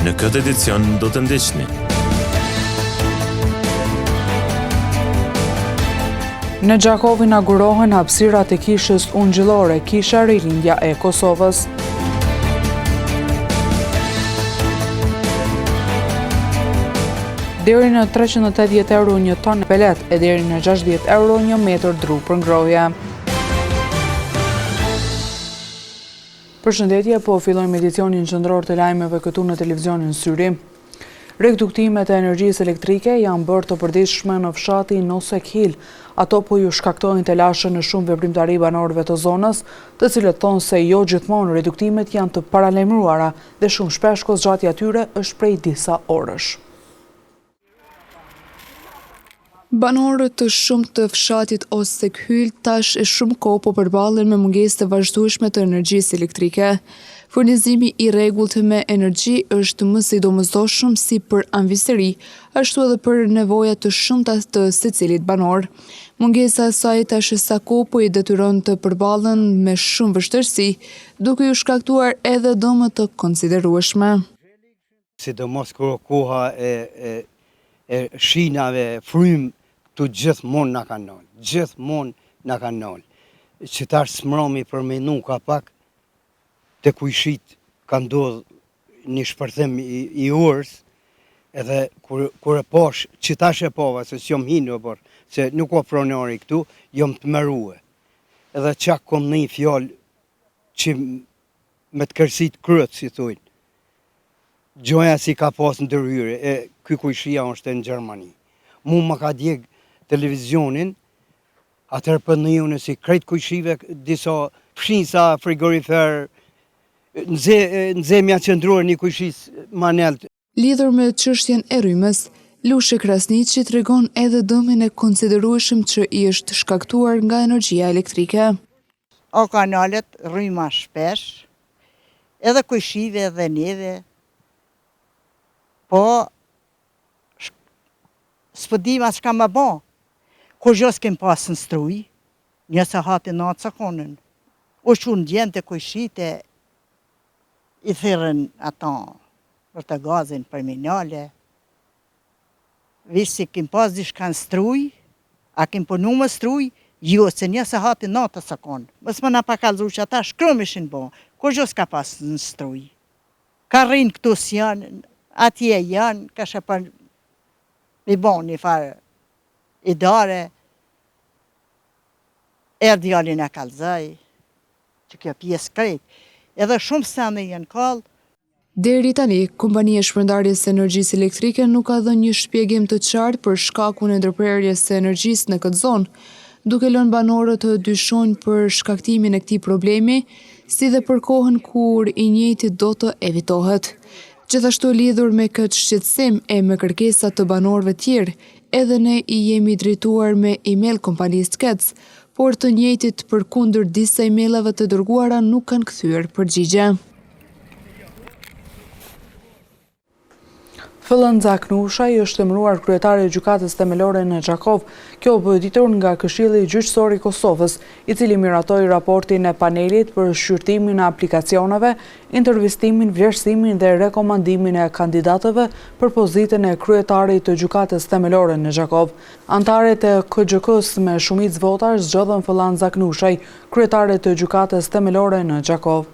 Në këtë edicion do të ndiqni. Në Gjakov inaugurohen hapësirat e kishës ungjillore, Kisha Rilindja e Kosovës. Deri në 380 euro një tonë pelet e deri në 60 euro një metër dru për ngrohje. Përshëndetje, po fillojmë edicionin qendror të lajmeve këtu në televizionin Syri. Reduktimet e energjisë elektrike janë bërë të përditshme në fshatin Nosek Hill. Ato po ju shkaktojnë të lashë në shumë veprimtari banorëve të zonës, të cilët thonë se jo gjithmonë reduktimet janë të paralajmëruara dhe shumë shpesh kozgjatja tyre është prej disa orësh. Banorët të shumë të fshatit Nosek Hill tash e shumë kohë po përballen me mungesë të vazhdueshme të energjisë elektrike. Furnizimi i rregullt me energji është më së domosdoshëm si për anëvisëri, ashtu edhe për nevoja të shumta të secilit banor. Mungesa e saj tash sa kohë po i detyron të përballen me shumë vështirësi, duke ju shkaktuar edhe dëme të konsiderueshme. Sidomos kur koha e shinave frym të gjithmonë na kanë nol. Gjithmonë na kanë nol. Që tash smromi për menu ka pak të kujshit ka ndodhë një shpërthem i orës, edhe kur e posh, që tash e pova, se s'jom hinë, por, se nuk o pronari këtu, jom të mërue. Edhe qak kom një fjallë që me të kërsit kryet, si thujnë. Gjoja si ka pas në dërhyre, ky kujshia është në Gjermani. Mu më ka djeg televizionin, atër për në june si krejt kujshive, disa fshinsa, frigorifer, në zemja qendrore një kujshis manelt. Lidhur me çështjen e rrymës, Lushe Krasniqi tregon edhe dëmin e konsiderueshëm që i është shkaktuar nga energjia elektrike. O kanalet rryma shpesh, edhe kujshive dhe neve, po s'pëdima s'ka më bo, kur gjo s'kem pas në struj, njëse hati natë sakonën. U shunë djenë të kujshite, i thirën ato për të gazin terminale. Vishë si kem pas dishka në struj, a kem punu më struj, jo, se njëse hati natë sakonë. Mësë më na pa kalzu që ata shkrëm ishin bo, kur gjo s'ka pas në struj. Ka rrinë këtu s'janë, atje janë, ka shëpër i bon një farë i dare, djalin e kalzaj, që kjo pjesë krejt, edhe shumë sene jenë kallë. Deri tani, kompania shpërndarjes së energjisë elektrike nuk ka dhënë një shpjegim të qartë për shkakun e ndërprerjes së energjisë në këtë zonë, duke lënë banorët të dyshojnë për shkaktimin e këtij problemi, si dhe për kohën kur i njëjti do të evitohet. Gjithashtu lidhur me këtë shqetësim e me kërkesat të banorëve tjerë, edhe ne i jemi drejtuar me email kompanisë Kec, por të njëjtit përkundër disa emailave të dërguara nuk kanë kthyer përgjigje. Fëllën Zaknushaj është emëruar kryetari i gjykatës themelore në Gjakov. Kjo u ditur nga Këshilli Gjyqësor i Kosovës, i cili miratoi raportin e panelit për shqyrtimin e aplikacioneve, intervistimin, vlerësimin dhe rekomandimin e kandidatëve për pozitën e kryetarit të gjykatës themelore në Gjakov. Antarët e KGK-s me shumicë votash zgjodhen Fëllën Zaknushaj, kryetare të gjykatës themelore në Gjakov.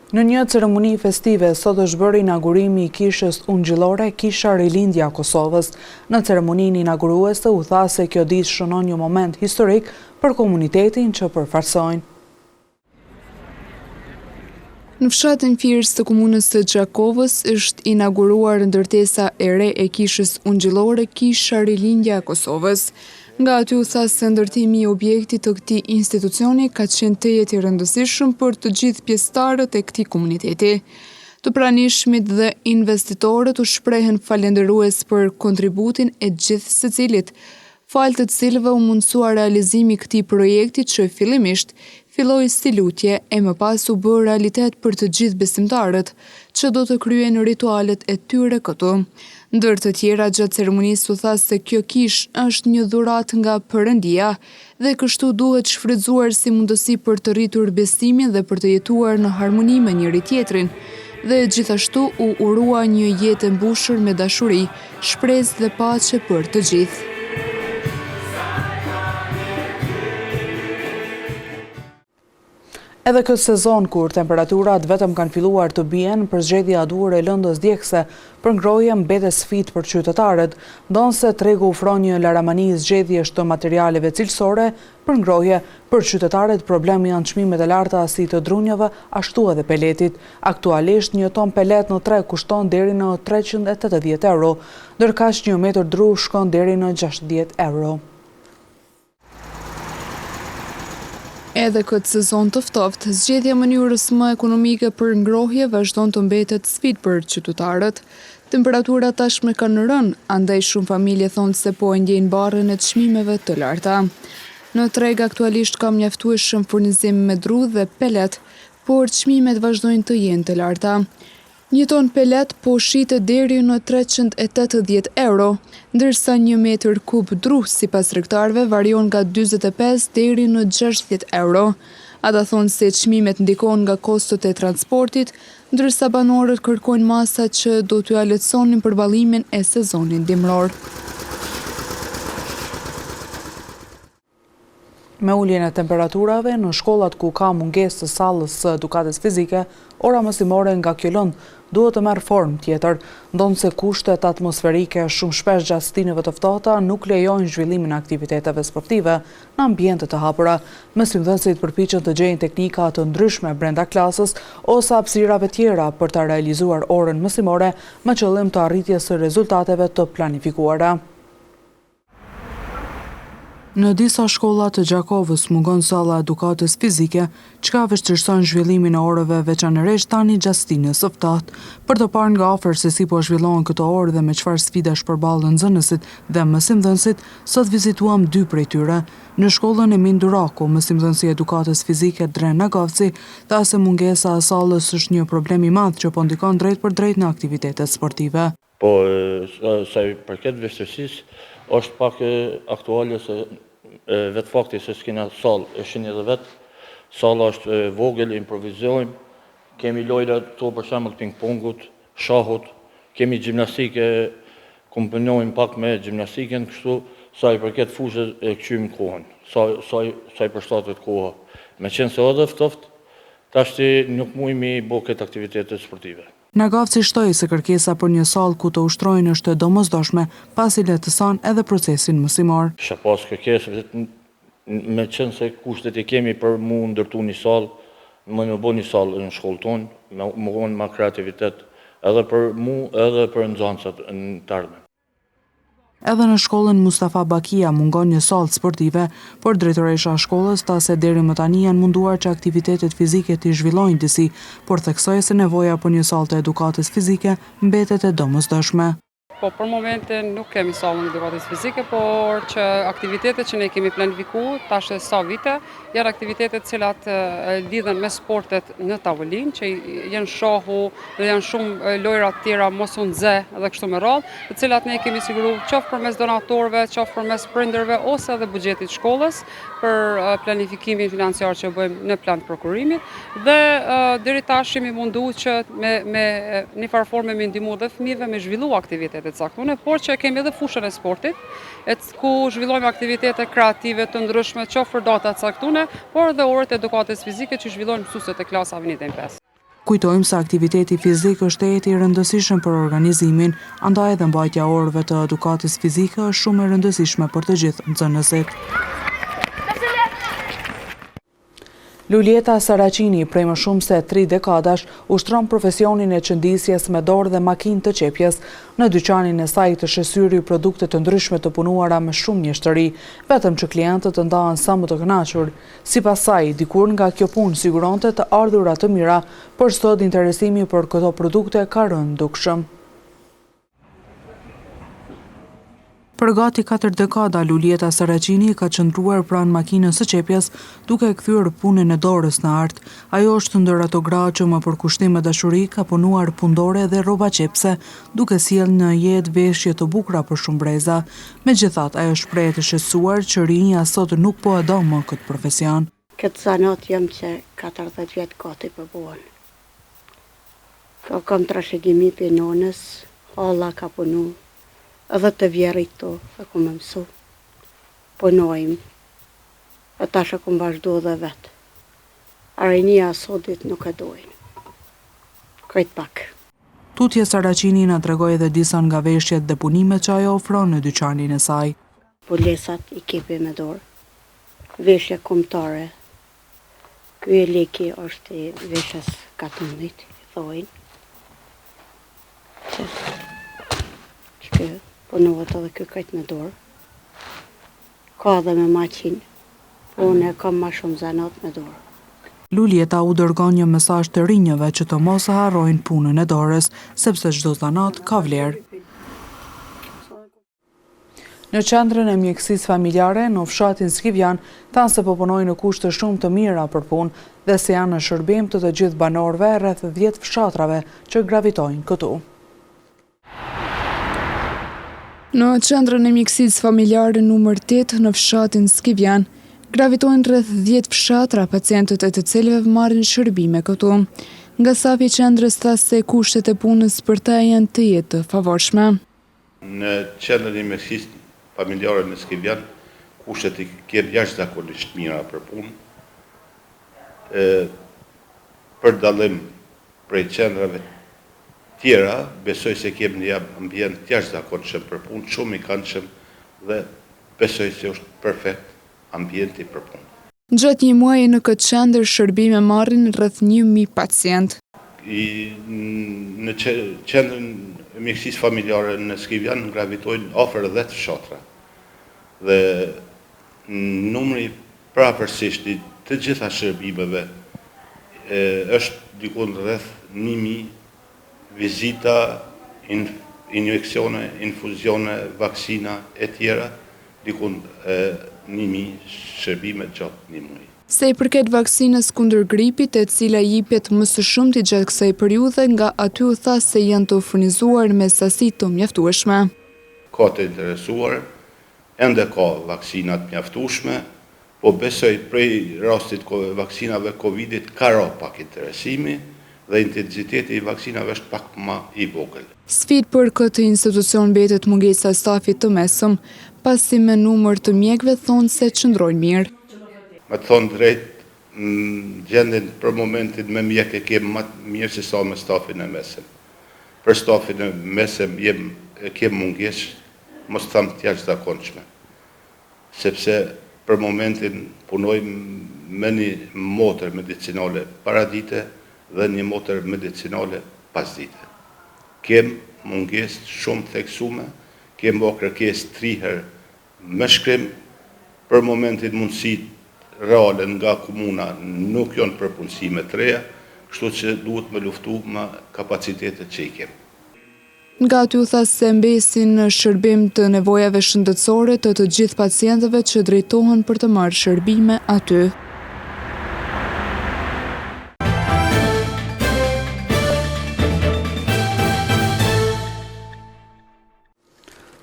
Në një ceremoni festive, sot është bërë inaugurimi i kishës ungjillore Kisha Rilindja Kosovës. Në ceremoninë inauguruese u tha se kjo ditë shënon një moment historik për komunitetin që përfaqësojnë. Në fshatin Fiers të komunës së Gjakovës është inauguruar ndërtesa e re e kishës ungjillore Kisha Rilindja e Kosovës. Nga aty u tha se ndërtimi i objektit të këtij institucioni ka qenë tejet i rëndësishëm për të gjithë pjesëtarët e këtij komuniteti. Të pranishmit dhe investitorët u shprehen falendërues për kontributin e gjithë secilit, falë të cilëve u mundsua realizimi i këtij projekti që fillimisht filloi si lutje e më pas u bë realitet për të gjithë besimtarët që do të kryen ritualet e tyre këtu. Ndër të tjera, gjatë ceremonisë u tha se kjo kishë është një dhuratë nga Perëndia dhe kështu duhet shfrytzuar si mundësi për të rritur besimin dhe për të jetuar në harmoni me njëri tjetrin. Dhe gjithashtu u urua një jetë e mbushur me dashuri, shpresë dhe paqe për të gjithë. Edhe këtë sezon, kur temperaturat vetëm kanë filluar të bien, përzgjedhja e duhur e lëndës djegëse për ngrohje mbetet sfidë për qytetarët, ndonse tregu ofron një laramani zgjedhjesh të materialeve cilësore për ngrohje. Për qytetarët problemi janë çmimet e larta si të drunjave, ashtu edhe peletit. Aktualisht një ton pelet në treg kushton deri në 380 euro, ndërkaq një metër dru shkon deri në 60 euro. Edhe këtë sezon të ftohtë, zgjedhja e mënyrës më ekonomike për ngrohje vazhdon të mbetet sfidë për qytetarët. Temperaturat tashmë kanë rënë, andaj shumë familje thonë se po e ndjejnë barrën e çmimeve të larta. Në treg aktualisht ka mjaftueshëm furnizim me dru dhe pelet, por çmimet vazhdojnë të jenë të larta. Një ton pelet po shitet deri në 380 euro, ndërsa një metër kub dru sipas tregtarëve varion nga 45 deri në 60 euro. Ata thonë se çmimet ndikojnë nga kostot e transportit, ndërsa banorët kërkojnë masa që do t'u lehtësonin përballimin e sezonit dimror. Me uljen e temperaturave në shkollat ku ka mungesë të sallës së edukatës fizike, ora mësimore nga kjo lëndë duhet të merr formë tjetër, ndonse kushtet atmosferike shumë shpesh gjatë stinëve të ftohta nuk lejojnë zhvillimin e aktiviteteve sportive në ambiente të hapura. Mësimdhënësit përpiqen të gjejnë teknika të ndryshme brenda klasës ose hapësirave tjera për ta realizuar orën mësimore me qëllim të arritjes së rezultateve të planifikuara. Në disa shkolla të Gjakovës mungon salla edukatës fizike, çka vështirëson zhvillimin e orëve veçanërisht tani gjatë stinës së ftohtë. Për të parë nga afër se si po zhvillohen këto orë dhe me çfarë sfidash përballen nxënësit dhe mësimdhënësit, sot vizituam dy prej tyre. Në shkollën Emin Duraku, mësimdhënësi edukatës fizike Dren Nagavci tha se mungesa e sallës është një problem i madh që po ndikon drejt për drejt në aktivitetet sportive. Po, sa i përket vështirësisë, është pak aktuale se vetë fakti se s'kena sallë, e shini edhe vetë, salla është vogël, improvizojmë, kemi lojra to për shembull ping-pongut, shahut, kemi gjimnastike, kombinojmë pak me gjimnastiken, kështu sa i përket fushës e kqymë kohën, sa i përshtatet koha. Me qenë se edhe ftoft, tashti nuk mujmë i bo këtë aktivitetet sportive. Nagavci shtoi se kërkesa për një sallë ku të ushtrojnë është e domosdoshme, pasi lehtëson edhe procesin mësimor. Kisha pas kërkesë, me qenë se kushtet i kemi për mu ndërtu një sallë, më bo një sallë në shkollë tonë, më vonë ma kreativitet edhe për mu, edhe për nxënësat në të ardhmen. Edhe në shkollën Mustafa Bakia mungon një sallë sportive, por drejtoresha e shkollës tha se deri më tani janë munduar që aktivitetet fizike të zhvillojnë disi, por theksoi se nevoja për një sallë të edukatës fizike mbetet e domosdoshme. Po për momentin nuk kemi sallën e edukatës fizike, por që aktivitetet që ne kemi planifikuar tash sa vite janë aktivitetet cilat lidhen me sportet në tavolinë, që janë shohu dhe janë shumë lojra të tjera mos u nxe dhe kështu me radhë, të cilat ne kemi siguruar qoftë përmes donatorëve, qoftë përmes prindërve ose edhe buxhetit shkollës për planifikimin financiar që bëjmë në plan të prokurimit dhe deri tash jemi munduar që me një farë forme me ndihmu dhe fëmijëve me zhvillu aktivitetet caktune, por që kemi edhe fushën e sportit, ku zhvillojmë aktivitete kreative të ndryshme, qoftë për data caktune, por edhe orët edukatës fizike që zhvillojnë mësuesit e klasave 1 deri në 5. Kujtojmë se aktiviteti fizik është e rëndësishëm për organizimin, andaj edhe mbajtja orëve të edukatës fizike është shumë e rëndësishme për të gjithë nxënësit. Lulieta Saracini, prej më shumë se 3 dekadash, ushtron profesionin e qëndisjes me dorë dhe makinë të qepjes. Në dyqanin e saj të shesyri produkte të ndryshme të punuara me shumë mjeshtëri, vetëm që klientët të ndahen sa më të kënaqur. Sipas saj, dikur nga kjo punë siguronte të ardhura të mira, por sot interesimi për këto produkte ka rënë dukshëm. Për gati 4 dekada, Lulieta Saraqini ka qëndruar pranë makinës së qepjes duke kthyer punën e dorës në art. Ajo është ndër ato gra që më për kushtime dashuri ka punuar pundore dhe rroba qepse, duke sjellë në jetë veshje të bukura për shumë breza. Megjithatë, ajo shpreh të shqetësuar që rinja sot nuk po e do më këtë profesion. Këtë zanat jam që 40 vjetë gati për buën. Kam trashëgimi për nonës, halla ka punu, edhe të vjerit të, e ku me mësu. Punojmë, e tash e ku më vazhdo dhe vetë. Arinia sotit nuk e dojnë. Krejt pak. Tutje Saraqini na tregoi edhe disa nga veshjet dhe punimet që ajo ofron në dyqanin e saj. Pulesat i kepi me dorë, veshje kombëtare. Ky e leki është i veshjes katunit, i thojnë. Që punohet edhe ky krejt me dorë. Ka dhe me maqinë, po unë e kam ma shumë zanat me dorë. Lulieta u dërgon një mesazh të rinjëve që të mos e harrojnë punën e dorës, sepse çdo zanat ka vlerë. Në qendrën e mjekësisë familjare në fshatin Skivjan, thanë se po punojnë në kushte shumë të mira për punë dhe se janë në shërbim të gjithë banorëve rreth 10 fshatrave që gravitojnë këtu. Në qendrën e mjekësisë familjare numër 8 në fshatin Skivjan, gravitojnë rreth 10 fshatra pacientët e të cilëve marrin shërbime këtu. Nga sapi i qendrës tha se kushtet e punës për ta janë të jetë të favorshme. Në qendrën e mjekësisë familjare në Skivjan, kushtet i kemë jashtëzakonisht mira për punë. Për dallim prej qendrave tjera, besoj se kemë një ambient jashtëzakonshëm për punë, shumë i këndshëm dhe besoj se është perfekt ambienti për punë. Gjatë një muaji në këtë qendër shërbime marrin rreth 1000 pacient. Në qendrën e mjekësisë familjare në Skivjan gravitojnë afër 10 fshatra. Dhe numri prapërsisht i të gjitha shërbimeve është dikon rreth 1000 vizita, injeksione, infuzione, vaksina e tjera, dikon 1000 shërbime gjatë një muaji. Se i përket vaksinës kundër gripit, e cila jipet më së shumti gjatë kësaj periudhe, nga aty u tha se janë të furnizuar me sasi të mjaftueshme. Ka të interesuar, ende ka vaksinat mjaftueshme, po besoj prej rastit vaksinave Covidit ka ra pak interesimi dhe intensiteti i vaksinave është pak më i vogël. Sfidë për këtë institucion mbetet mungesa e stafit të mesëm, pasi me numër të mjekëve thonë se qëndrojnë mirë. Me të thonë drejt, gjendin për momentin me mjek e kemë më mirë se sa me stafin e mesëm. Për stafin e mesëm kemë mungesh, mos thamë të jashtëzakonshme. Sepse për momentin punojmë me një motër medicinale paradite dhe një motër medicinale pasdite. Kemë munges shumë theksume, kemë o kërkes 3 herë me shkrim, për momentin mundësit reale nga komuna nuk janë për punësime të reja, kështu që duhet me luftu me kapacitetet që i kemë. Nga aty u tha se mbesin në shërbim të nevojave shëndetësore të gjithë pacientëve që drejtohen për të marrë shërbime aty.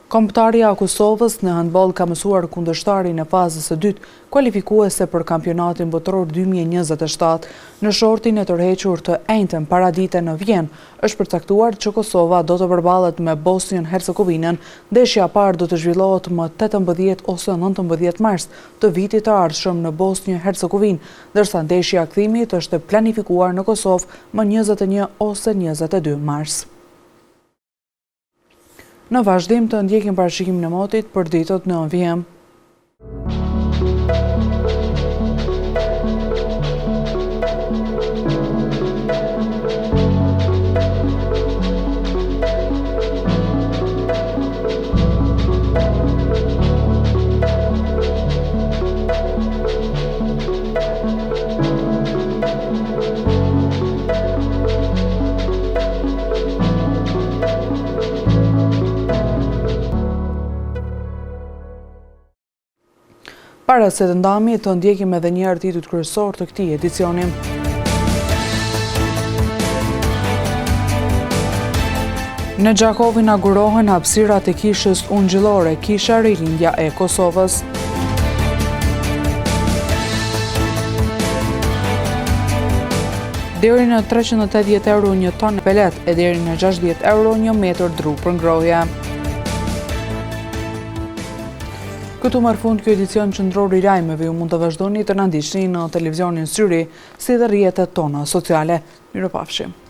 Kombëtarja e Kosovës në handball ka mësuar kundërshtarin e fazës së dytë kualifikuese për kampionatin botror 2027. Në shortin e tërhequr të enjtën paradite në Vjenë, është përcaktuar që Kosova do të përballet me Bosnjën Hercegovinën. Ndeshja e parë do të zhvillohet më 18 ose 19 mars të vitit të ardhshëm në Bosnjë Hercegovinë, ndërsa ndeshja e kthimit është planifikuar në Kosovë më 21 ose 22 mars. Në vazhdim të ndjekim parashikimin e motit për ditët në Vjenë. Para se të ndami, të ndjekim edhe një artitut kryesor të këtij edicioni. Në Gjakov inaugurohen hapësirat e kishës ungjillore, kisha Rilindja e Kosovës. Deri në 380 euro një ton pelet e deri në 60 euro një metër dru për ngrohje. Këtu marr fund kjo edicion qendror i lajmeve. Ju mund të vazhdoni të na ndiqni në televizionin Syri si dhe rrjetet tona sociale. Mirupafshim.